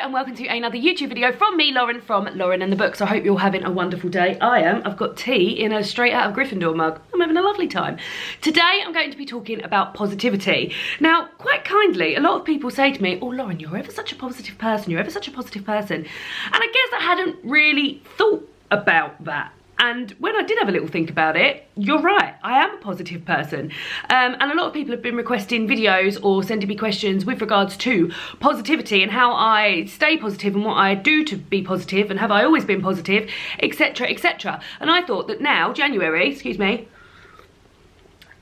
and welcome to another YouTube video from me, Lauren, from Lauren and the Books. I hope you're having a wonderful day. I am. I've got tea in a straight out of Gryffindor mug. I'm having a lovely time. Today I'm going to be talking about positivity. Now, quite kindly, a lot of people say to me, oh Lauren, you're ever such a positive person, you're ever such a positive person. And I guess I hadn't really thought about that. And when I did have a little think about it, you're right, I am a positive person. And a lot of people have been requesting videos or sending me questions with regards to positivity and how I stay positive and what I do to be positive and have I always been positive, etc, etc. And I thought that now, January, excuse me,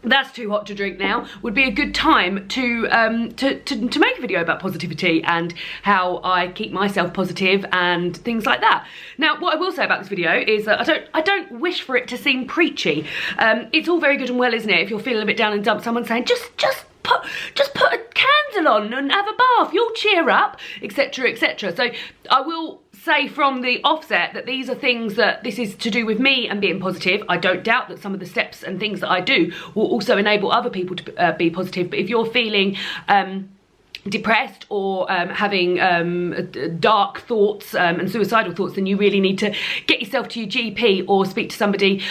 that's too hot to drink now, would be a good time to make a video about positivity and how I keep myself positive and things like that. Now, what I will say about this video is that I don't wish for it to seem preachy. It's all very good and well, isn't it, if you're feeling a bit down and dump, someone saying just put a candle on and have a bath, you'll cheer up, etc, etc. So I will say from the offset that these are things that this is to do with me and being positive. I don't doubt that some of the steps and things that I do will also enable other people to be positive, but if you're feeling depressed or having dark thoughts and suicidal thoughts, then you really need to get yourself to your GP or speak to somebody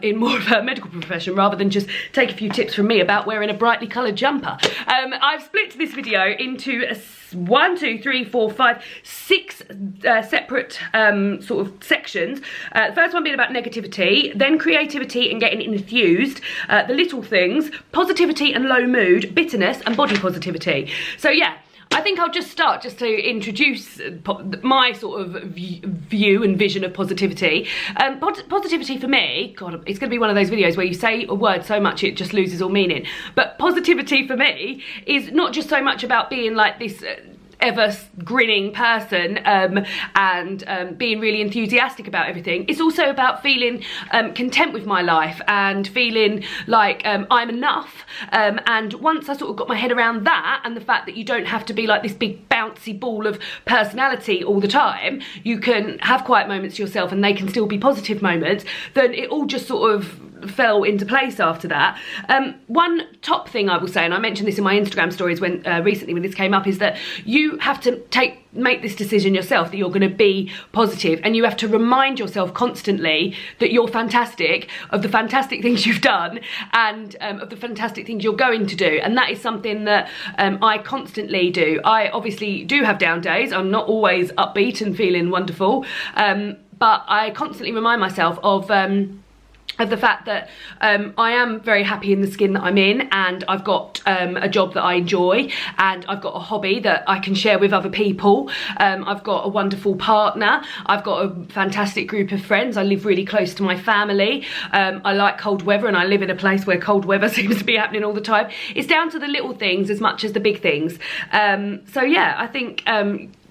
in more of a medical profession rather than just take a few tips from me about wearing a brightly coloured jumper. I've split this video into six separate sort of sections. The first one being about negativity, then creativity and getting infused, the little things, positivity and low mood, bitterness and body positivity. So yeah, I think I'll just start just to introduce my sort of view and vision of positivity. Positivity for me, God, it's going to be one of those videos where you say a word so much it just loses all meaning. But positivity for me is not just so much about being like this ever grinning person and being really enthusiastic about everything. It's also about feeling content with my life and feeling like I'm enough, and once I sort of got my head around that and the fact that you don't have to be like this big bouncy ball of personality all the time, you can have quiet moments yourself and they can still be positive moments, then it all just sort of fell into place after that. One top thing I will say, and I mentioned this in my Instagram stories when recently when this came up, is that you have to make this decision yourself that you're going to be positive, and you have to remind yourself constantly that you're fantastic, of the fantastic things you've done and of the fantastic things you're going to do. And that is something that I constantly do. I obviously do have down days. I'm not always upbeat and feeling wonderful, but I constantly remind myself of the fact that I am very happy in the skin that I'm in, and I've got a job that I enjoy, and I've got a hobby that I can share with other people. I've got a wonderful partner, I've got a fantastic group of friends, I live really close to my family, I like cold weather and I live in a place where cold weather seems to be happening all the time. It's down to the little things as much as the big things. So yeah, I think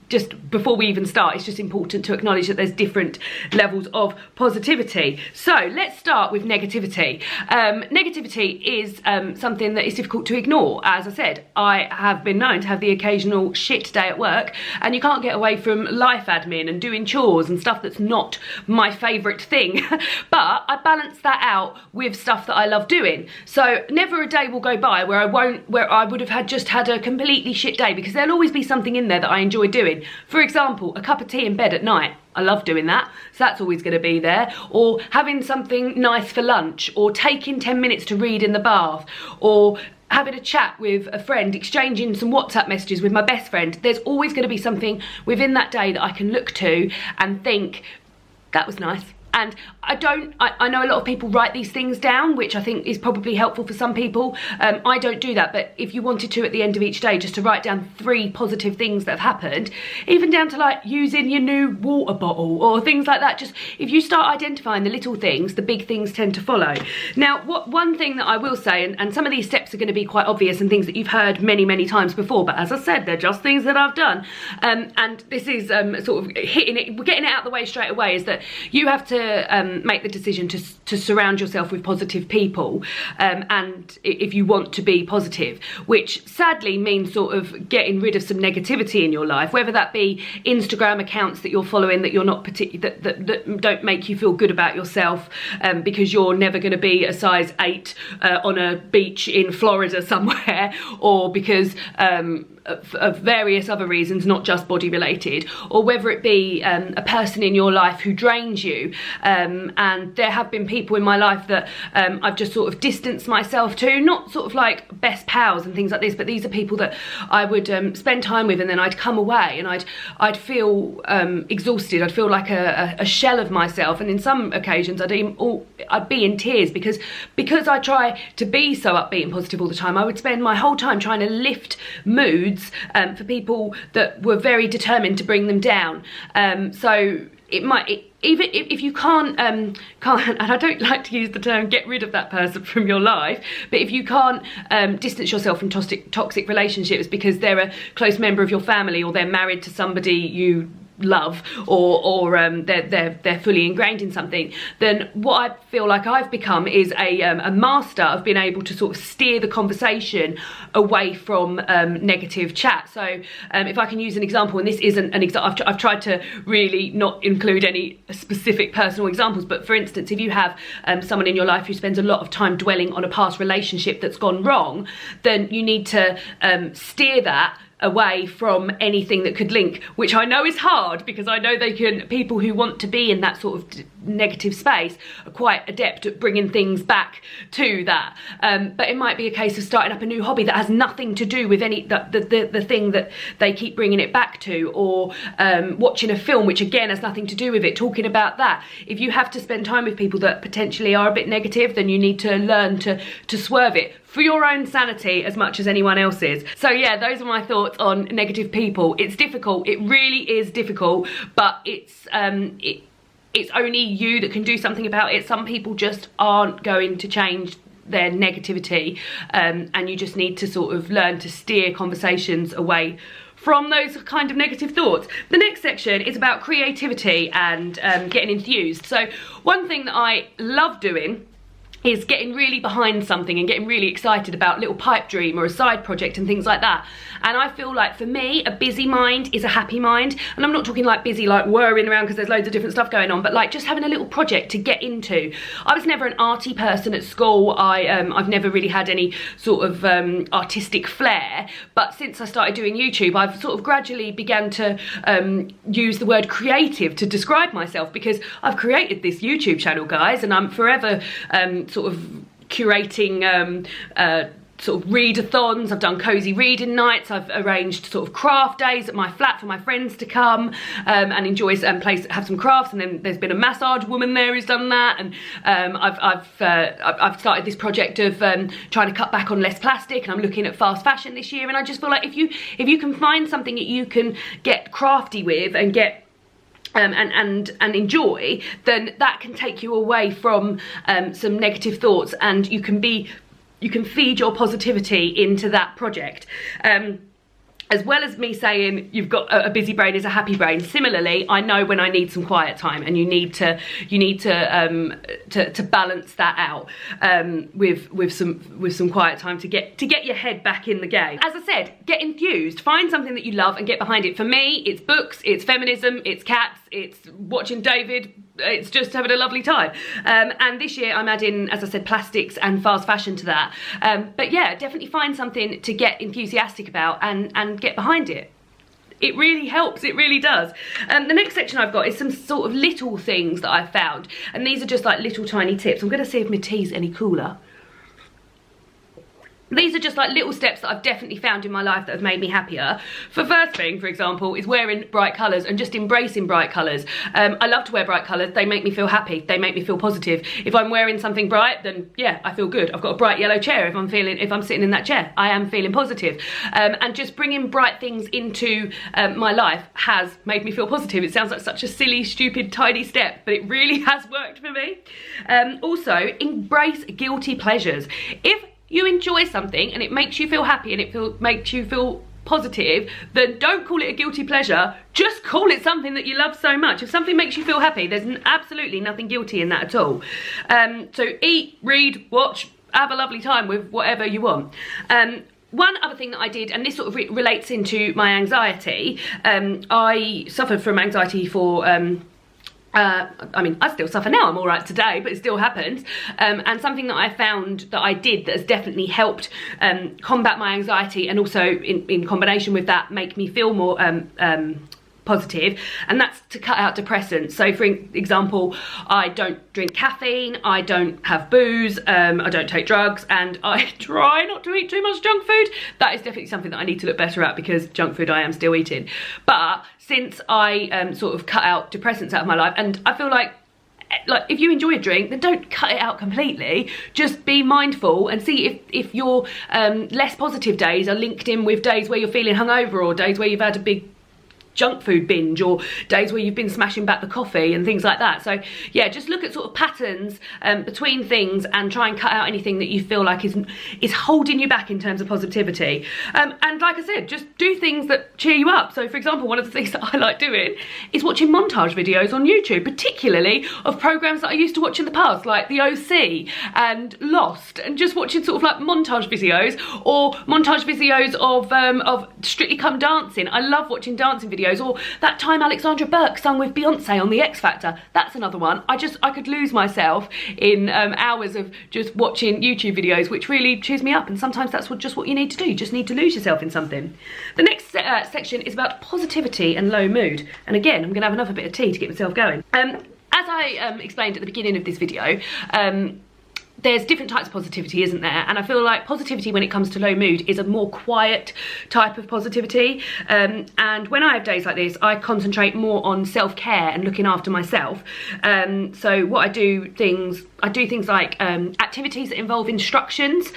just before we even start, it's just important to acknowledge that there's different levels of positivity. So let's start with negativity. Negativity is something that is difficult to ignore. As I said, I have been known to have the occasional shit day at work, and you can't get away from life admin and doing chores and stuff that's not my favourite thing. But I balance that out with stuff that I love doing. So never a day will go by where I would have just had a completely shit day, because there'll always be something in there that I enjoy doing. For example, a cup of tea in bed at night. I love doing that, so that's always going to be there. Or having something nice for lunch, or taking 10 minutes to read in the bath, or having a chat with a friend, exchanging some WhatsApp messages with my best friend. There's always going to be something within that day that I can look to and think, that was nice. And I know a lot of people write these things down, which I think is probably helpful for some people. I don't do that, but if you wanted to at the end of each day, just to write down 3 positive things that have happened, even down to like using your new water bottle or things like that, just if you start identifying the little things, the big things tend to follow. Now, one thing that I will say, and some of these steps are going to be quite obvious and things that you've heard many, many times before, but as I said, they're just things that I've done. And this is sort of getting it out of the way straight away, is that you have to make the decision to surround yourself with positive people, and if you want to be positive, which sadly means sort of getting rid of some negativity in your life, whether that be Instagram accounts that you're following that you're not that don't make you feel good about yourself, because you're never going to be a size 8 on a beach in Florida somewhere, or because of various other reasons, not just body related, or whether it be a person in your life who drains you. And there have been people in my life that I've just sort of distanced myself to, not sort of like best pals and things like this, but these are people that I would spend time with, and then I'd come away and I'd feel exhausted. I'd feel like a shell of myself, and in some occasions I'd be in tears because I try to be so upbeat and positive all the time. I would spend my whole time trying to lift moods for people that were very determined to bring them down. So it might, even if you can't, and I don't like to use the term get rid of that person from your life, but if you can't distance yourself from toxic relationships because they're a close member of your family, or they're married to somebody you love, or they're fully ingrained in something, then what I feel like I've become is a master of being able to sort of steer the conversation away from negative chat. So if I can use an example, and this isn't an example, I've tried to really not include any specific personal examples, but for instance, if you have someone in your life who spends a lot of time dwelling on a past relationship that's gone wrong, then you need to steer that away from anything that could link, which I know is hard, because I know people who want to be in that sort of negative space are quite adept at bringing things back to that. But it might be a case of starting up a new hobby that has nothing to do with the thing that they keep bringing it back to, or watching a film which again has nothing to do with it, talking about that. If you have to spend time with people that potentially are a bit negative, then you need to learn to swerve it for your own sanity as much as anyone else's. So yeah, those are my thoughts on negative people. It's difficult, it really is difficult, but it's only you that can do something about it. Some people just aren't going to change their negativity, and you just need to sort of learn to steer conversations away from those kind of negative thoughts. The next section is about creativity and getting enthused. So one thing that I love doing is getting really behind something and getting really excited about a little pipe dream or a side project and things like that. And I feel like for me, a busy mind is a happy mind. And I'm not talking like busy like whirring around because there's loads of different stuff going on, but like just having a little project to get into. I was never an arty person at school. I've never really had any sort of artistic flair, but since I started doing YouTube, I've sort of gradually began to use the word creative to describe myself, because I've created this YouTube channel, guys, and I'm forever sort of curating sort of readathons. I've done cozy reading nights. I've arranged sort of craft days at my flat for my friends to come and enjoy have some crafts. And then there's been a massage woman there who's done that. And I've started this project of trying to cut back on less plastic, and I'm looking at fast fashion this year. And I just feel like if you can find something that you can get crafty with and get and enjoy, then that can take you away from some negative thoughts, and you can feed your positivity into that project. As well as me saying you've got a busy brain is a happy brain, similarly, I know when I need some quiet time, and you need to balance that out with some quiet time to get your head back in the game. As I said, get enthused, find something that you love and get behind it. For me, it's books, it's feminism, it's cats, it's watching David. It's just having a lovely time. And this year I'm adding, as I said, plastics and fast fashion to that. But yeah, definitely find something to get enthusiastic about and get behind it. It really helps, it really does. The next section I've got is some sort of little things that I've found. And these are just like little tiny tips. I'm gonna see if my tea's any cooler. These are just like little steps that I've definitely found in my life that have made me happier. For first thing, for example, is wearing bright colours and just embracing bright colours. I love to wear bright colours. They make me feel happy. They make me feel positive. If I'm wearing something bright, then yeah, I feel good. I've got a bright yellow chair. If I'm sitting in that chair, I am feeling positive. And just bringing bright things into my life has made me feel positive. It sounds like such a silly, stupid, tiny step, but it really has worked for me. Also, embrace guilty pleasures. If you enjoy something and it makes you feel happy and it makes you feel positive, then don't call it a guilty pleasure, just call it something that you love so much. If something makes you feel happy, there's absolutely nothing guilty in that at all. So eat, read, watch, have a lovely time with whatever you want. One other thing that I did, and this sort of relates into my anxiety, I suffered from anxiety for I mean, I still suffer now, I'm all right today, but it still happens. And something that I found that I did that has definitely helped combat my anxiety, and also in combination with that make me feel more positive, and that's to cut out depressants. So for example, I don't drink caffeine, I don't have booze, I don't take drugs, and I try not to eat too much junk food. That is definitely something that I need to look better at, because junk food I am still eating. But since I sort of cut out depressants out of my life, and I feel like if you enjoy a drink, then don't cut it out completely. Just be mindful and see if your less positive days are linked in with days where you're feeling hungover, or days where you've had a big junk food binge, or days where you've been smashing back the coffee and things like that. So yeah, just look at sort of patterns between things, and try and cut out anything that you feel like is holding you back in terms of positivity. And like I said, just do things that cheer you up. So for example, one of the things that I like doing is watching montage videos on YouTube, particularly of programs that I used to watch in the past, like The OC and Lost, and just watching sort of like montage videos, or montage videos of Strictly Come Dancing. I love watching dancing videos, or that time Alexandra Burke sung with Beyonce on the X Factor. That's another one. I could lose myself in hours of just watching YouTube videos, which really cheers me up, and sometimes that's just what you need to do. You just need to lose yourself in something. The next section is about positivity and low mood, and again, I'm gonna have another bit of tea to get myself going. As I explained at the beginning of this video, there's different types of positivity, isn't there? And I feel like positivity when it comes to low mood is a more quiet type of positivity. And when I have days like this, I concentrate more on self-care and looking after myself. So what I do things like activities that involve instructions.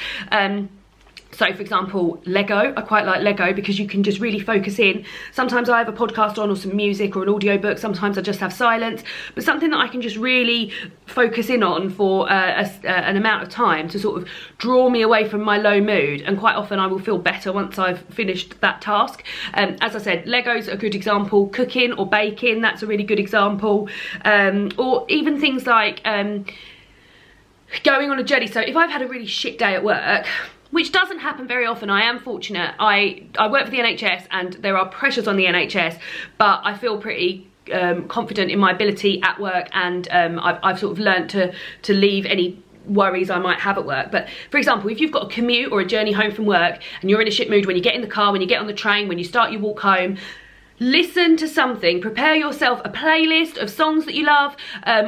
So for example, Lego, I quite like Lego because you can just really focus in. Sometimes I have a podcast on, or some music, or an audiobook. Sometimes I just have silence, but something that I can just really focus in on for an amount of time to sort of draw me away from my low mood. And quite often I will feel better once I've finished that task. As I said, Lego's a good example. Cooking or baking, that's a really good example. Or even things like going on a journey. So if I've had a really shit day at work, which doesn't happen very often, I am fortunate. I work for the NHS, and there are pressures on the NHS, but I feel pretty confident in my ability at work, and I've sort of learnt to leave any worries I might have at work. But for example, if you've got a commute or a journey home from work, and you're in a shit mood when you get in the car, when you get on the train, when you start your walk home, listen to something. Prepare yourself a playlist of songs that you love,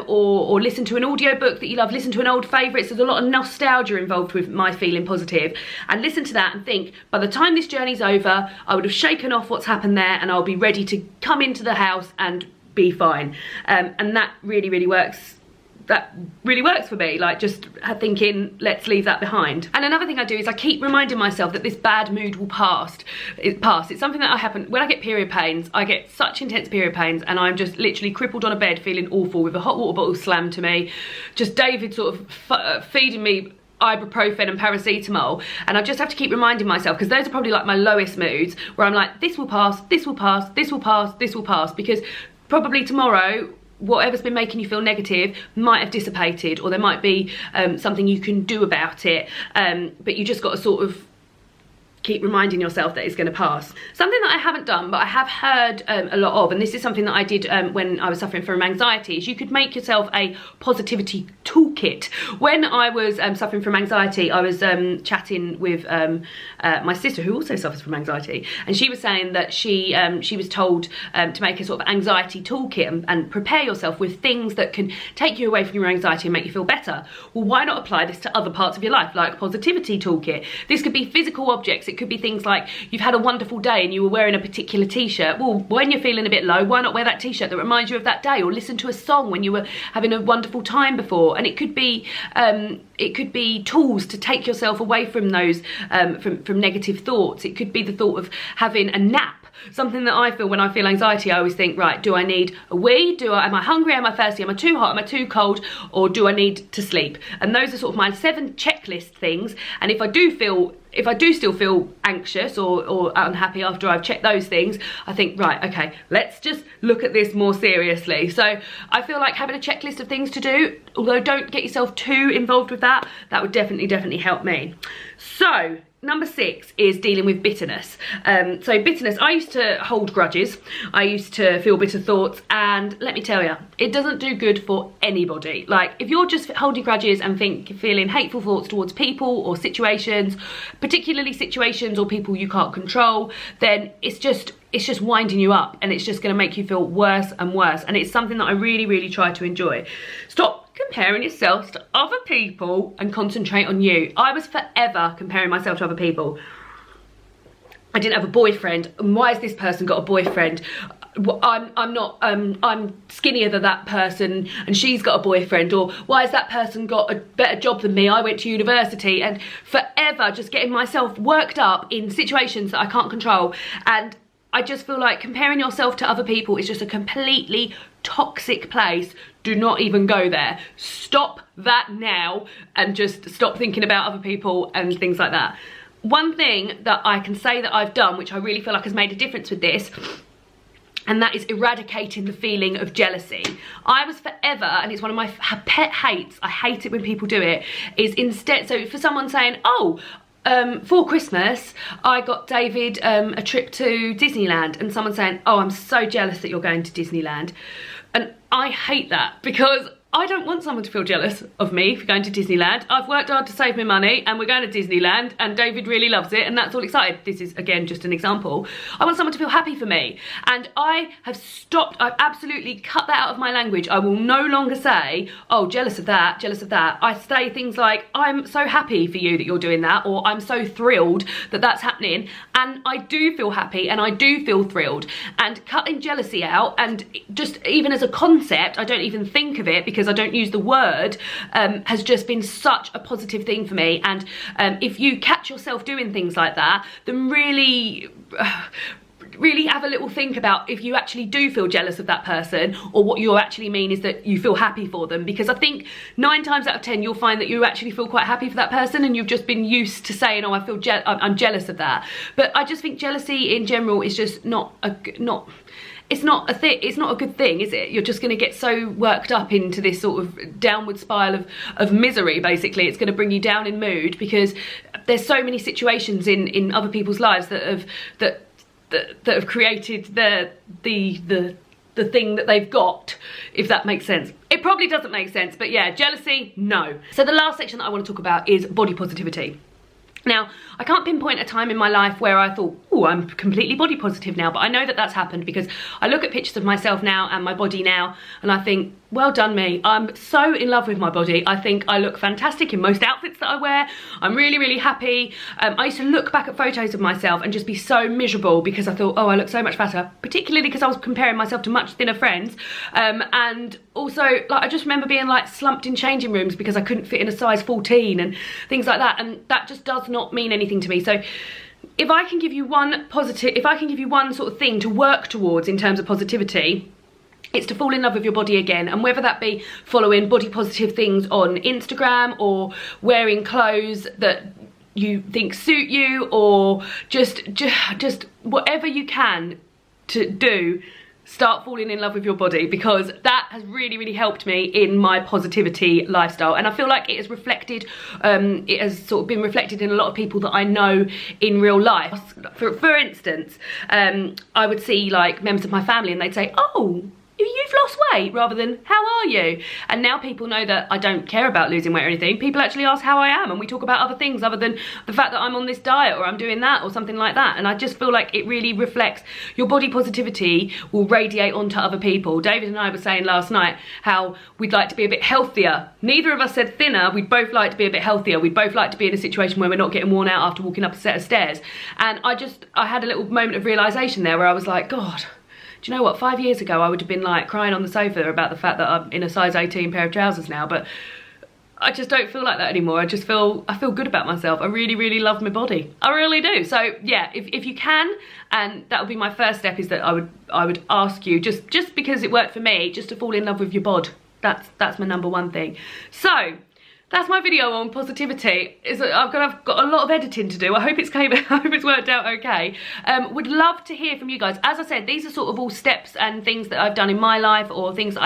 or listen to an audiobook that you love. Listen to an old favourite. There's a lot of nostalgia involved with my feeling positive, and listen to that and think, by the time this journey's over, I would have shaken off what's happened there, and I'll be ready to come into the house and be fine. And that really works. That really works for me, like just thinking, let's leave that behind. And another thing I do is I keep reminding myself that this bad mood will pass. It's something that happens when I get period pains. I get such intense period pains, and I'm just literally crippled on a bed feeling awful with a hot water bottle slammed to me. Just David sort of feeding me ibuprofen and paracetamol, and I just have to keep reminding myself, because those are probably like my lowest moods, where I'm like, this will pass, this will pass, this will pass, this will pass, because probably tomorrow whatever's been making you feel negative might have dissipated, or there might be something you can do about it, but you just got to sort of keep reminding yourself that it's going to pass. Something that I haven't done, but I have heard a lot of, and this is something that I did when I was suffering from anxiety, is you could make yourself a positivity toolkit. When I was suffering from anxiety, I was chatting with my sister, who also suffers from anxiety, and she was saying that she was told to make a sort of anxiety toolkit and prepare yourself with things that can take you away from your anxiety and make you feel better. Well, why not apply this to other parts of your life, like positivity toolkit? This could be physical objects. It could be things like you've had a wonderful day and you were wearing a particular t-shirt. Well, when you're feeling a bit low, why not wear that t-shirt that reminds you of that day, or listen to a song when you were having a wonderful time before? And it could be tools to take yourself away from those from negative thoughts. It could be the thought of having a nap. Something that I feel when I feel anxiety, I always think, right, do I need a wee? Am I hungry? Am I thirsty? Am I too hot? Am I too cold? Or do I need to sleep? And those are sort of my 7 checklist things. And if I do still feel anxious or unhappy after I've checked those things, I think, right, okay, let's just look at this more seriously. So I feel like having a checklist of things to do, although don't get yourself too involved with that, that would definitely help me. So number 6 is dealing with bitterness. So bitterness, I used to hold grudges. I used to feel bitter thoughts, and let me tell you, it doesn't do good for anybody. Like, if you're just holding grudges and feeling hateful thoughts towards people or situations, particularly situations or people you can't control, then it's just winding you up, and it's just going to make you feel worse and worse. And it's something that I really try to enjoy. Stop comparing yourself to other people and concentrate on you. I was forever comparing myself to other people. I didn't have a boyfriend, and why has this person got a boyfriend? I'm skinnier than that person and she's got a boyfriend, or why has that person got a better job than me? I went to university, and forever just getting myself worked up in situations that I can't control. And I just feel like comparing yourself to other people is just a completely toxic place. Do not even go there. Stop that now, and just stop thinking about other people and things like that. One thing that I can say that I've done, which I really feel like has made a difference with this, and that is eradicating the feeling of jealousy. I was forever, and it's one of my pet hates, I hate it when people do it, is instead, so for someone saying, oh, for Christmas, I got David a trip to Disneyland, and someone saying, oh, I'm so jealous that you're going to Disneyland. And I hate that, because I don't want someone to feel jealous of me for going to Disneyland. I've worked hard to save my money, and we're going to Disneyland, and David really loves it, and that's all excited. This is, again, just an example. I want someone to feel happy for me, and I have stopped. I've absolutely cut that out of my language. I will no longer say, oh, jealous of that, jealous of that. I say things like, I'm so happy for you that you're doing that, or I'm so thrilled that that's happening, and I do feel happy, and I do feel thrilled. And cutting jealousy out, and just even as a concept, I don't even think of it, because I don't use the word, has just been such a positive thing for me. And if you catch yourself doing things like that, then really have a little think about if you actually do feel jealous of that person, or what you actually mean is that you feel happy for them. Because I think 9 times out of 10 you'll find that you actually feel quite happy for that person, and you've just been used to saying, oh, I'm jealous of that. But I just think jealousy in general is just it's not a good thing, is it? You're just going to get so worked up into this sort of downward spiral of misery, basically. It's going to bring you down in mood, because there's so many situations in other people's lives that have created the thing that they've got, if that makes sense. It probably doesn't make sense, but yeah, jealousy, no. So the last section that I want to talk about is body positivity. Now, I can't pinpoint a time in my life where I thought, oh, I'm completely body positive now, but I know that that's happened, because I look at pictures of myself now and my body now, and I think, well done me. I'm so in love with my body. I think I look fantastic in most outfits that I wear. I'm really happy. I used to look back at photos of myself and just be so miserable, because I thought, oh, I look so much fatter, particularly because I was comparing myself to much thinner friends. And also, like, I just remember being like slumped in changing rooms because I couldn't fit in a size 14 and things like that. And that just does not mean anything to me. So if I can give you one sort of thing to work towards in terms of positivity, it's to fall in love with your body again. And whether that be following body positive things on Instagram, or wearing clothes that you think suit you, or just whatever you can to do, start falling in love with your body, because that has really helped me in my positivity lifestyle. And I feel like it has reflected, it has sort of been reflected in a lot of people that I know in real life. For instance, I would see like members of my family, and they'd say, oh, you've lost weight, rather than how are you? And now people know that I don't care about losing weight or anything. People actually ask how I am, and we talk about other things other than the fact that I'm on this diet, or I'm doing that, or something like that. And I just feel like it really reflects, your body positivity will radiate onto other people. David and I were saying last night how we'd like to be a bit healthier. Neither of us said thinner. We'd both like to be a bit healthier. We'd both like to be in a situation where we're not getting worn out after walking up a set of stairs. And I had a little moment of realization there, where I was like, God, do you know what, 5 years ago I would have been like crying on the sofa about the fact that I'm in a size 18 pair of trousers now, but I just don't feel like that anymore. I feel good about myself. I really love my body. I really do. So yeah, if you can, and that would be my first step, is that I would ask you, just because it worked for me, just to fall in love with your bod. That's my number one thing. So That's my video on positivity. I've got a lot of editing to do. I hope it's worked out okay. Would love to hear from you guys. As I said, these are sort of all steps and things that I've done in my life, or things that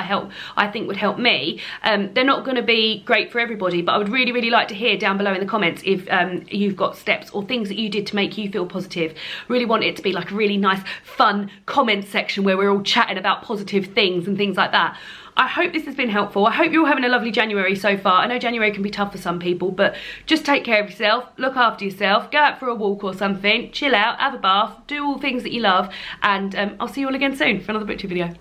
I think would help me. They're not going to be great for everybody, but I would really, really like to hear down below in the comments if you've got steps or things that you did to make you feel positive. Really want it to be like a really nice, fun comment section where we're all chatting about positive things and things like that. I hope this has been helpful. I hope you're all having a lovely January so far. I know January can be tough for some people, but just take care of yourself, look after yourself, go out for a walk or something, chill out, have a bath, do all things that you love, and I'll see you all again soon for another BookTube video.